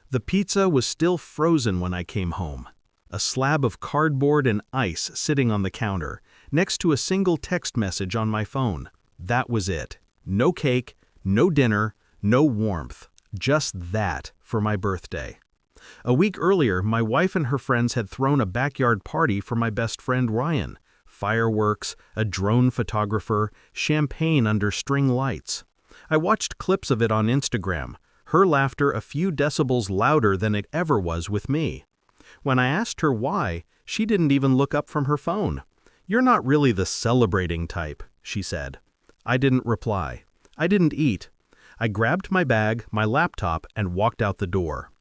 The pizza was still frozen when I came home. A slab of cardboard and ice sitting on the counter, next to a single text message on my phone. That was it. No cake, no dinner, no warmth. Just that for my birthday. A week earlier, my wife and her friends had thrown a backyard party for my best friend Ryan. Fireworks, a drone photographer, champagne under string lights. I watched clips of it on Instagram, her laughter a few decibels louder than it ever was with me. When I asked her why, she didn't even look up from her phone. "You're not really the celebrating type," she said. I didn't reply. I didn't eat. I grabbed my bag, my laptop, and walked out the door.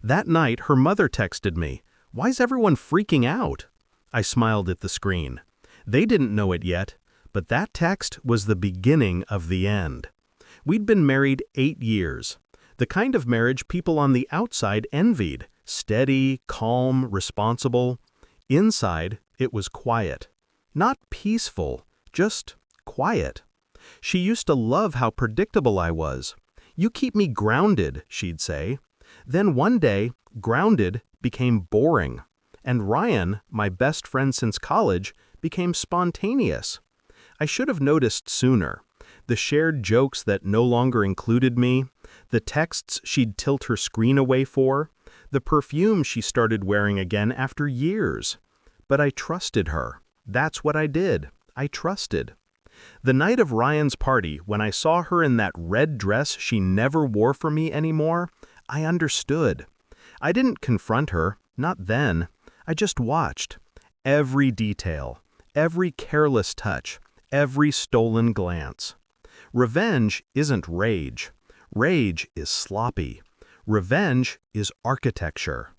That night, her mother texted me, "Why's everyone freaking out?" I smiled at the screen. They didn't know it yet, but that text was the beginning of the end. We'd been married 8 years. The kind of marriage people on the outside envied. Steady, calm, responsible. Inside, it was quiet. Not peaceful, just quiet. She used to love how predictable I was. "You keep me grounded," she'd say. Then one day, grounded became boring. And Ryan, my best friend since college, became spontaneous. I should have noticed sooner. The shared jokes that no longer included me, the texts she'd tilt her screen away for, the perfume she started wearing again after years. But I trusted her. That's what I did. I trusted. The night of Ryan's party, when I saw her in that red dress she never wore for me anymore, I understood. I didn't confront her, not then. I just watched. Every detail, every careless touch, every stolen glance. Revenge isn't rage. Rage is sloppy. Revenge is architecture.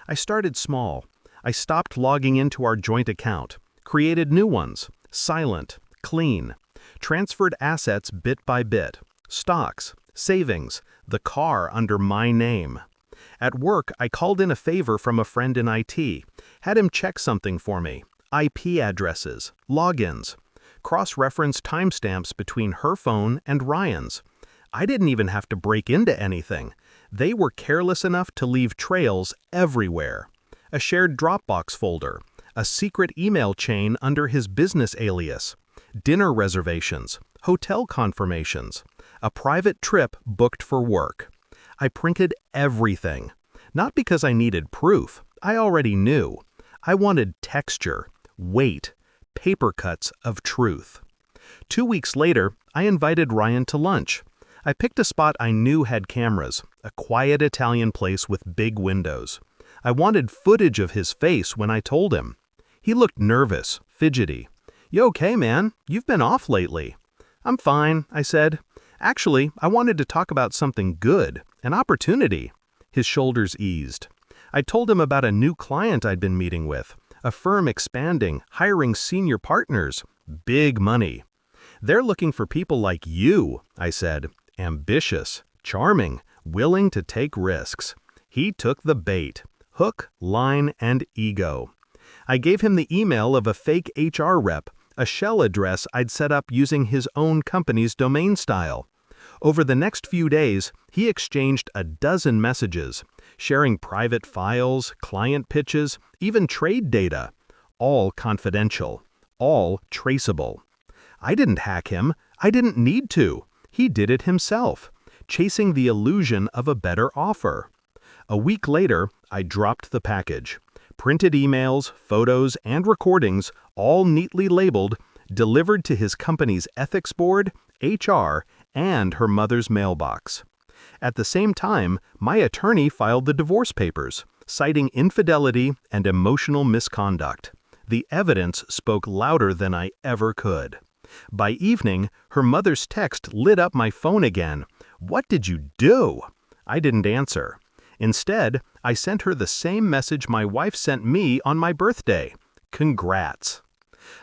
I started small. I stopped logging into our joint account, created new ones, silent, clean, transferred assets bit by bit, stocks, savings, the car under my name. At work, I called in a favor from a friend in IT, had him check something for me, IP addresses, logins, cross-referenced timestamps between her phone and Ryan's. I didn't even have to break into anything. They were careless enough to leave trails everywhere. A shared Dropbox folder, a secret email chain under his business alias, dinner reservations, hotel confirmations, a private trip booked for work. I printed everything. Not because I needed proof. I already knew. I wanted texture, weight, paper cuts of truth. 2 weeks later, I invited Ryan to lunch. I picked a spot I knew had cameras, a quiet Italian place with big windows. I wanted footage of his face when I told him. He looked nervous, fidgety. "You okay, man? You've been off lately." "I'm fine," I said. "Actually, I wanted to talk about something good, an opportunity." His shoulders eased. I told him about a new client I'd been meeting with, a firm expanding, hiring senior partners. Big money. "They're looking for people like you," I said. Ambitious, charming, willing to take risks. He took the bait. Hook, line, and ego. I gave him the email of a fake HR rep, a shell address I'd set up using his own company's domain style. Over the next few days, he exchanged a dozen messages, sharing private files, client pitches, even trade data. All confidential, all traceable. I didn't hack him. I didn't need to. He did it himself, chasing the illusion of a better offer. A week later, I dropped the package. Printed emails, photos, and recordings, all neatly labeled, delivered to his company's ethics board, HR, and her mother's mailbox. At the same time, my attorney filed the divorce papers, citing infidelity and emotional misconduct. The evidence spoke louder than I ever could. By evening, her mother's text lit up my phone again. "What did you do?" I didn't answer. Instead, I sent her the same message my wife sent me on my birthday. Congrats.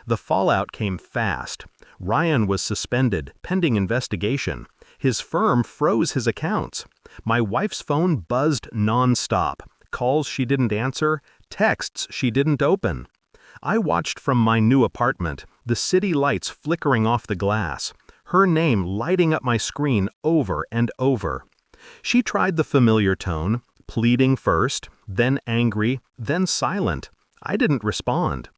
The fallout came fast. Ryan was suspended, pending investigation. His firm froze his accounts. My wife's phone buzzed nonstop. Calls she didn't answer, texts she didn't open. I watched from my new apartment, the city lights flickering off the glass, her name lighting up my screen over and over. She tried the familiar tone, Pleading first, then angry, then silent. I didn't respond.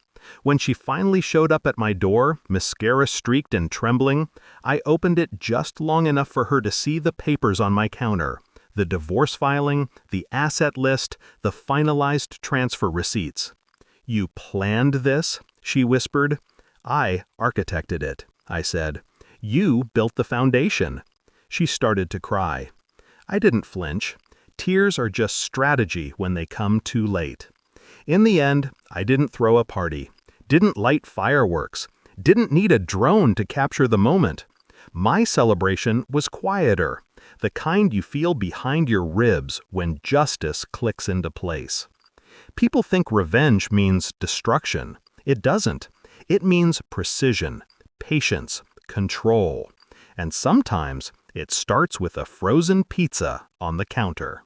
When she finally showed up at my door, mascara streaked and trembling, I opened it just long enough for her to see the papers on my counter. The divorce filing, the asset list, the finalized transfer receipts. "You planned this?" she whispered. "I architected it," I said. "You built the foundation." She started to cry. I didn't flinch. Tears are just strategy when they come too late. In the end, I didn't throw a party, didn't light fireworks, didn't need a drone to capture the moment. My celebration was quieter, the kind you feel behind your ribs when justice clicks into place. People think revenge means destruction. It doesn't. It means precision, patience, control. And sometimes it starts with a frozen pizza on the counter.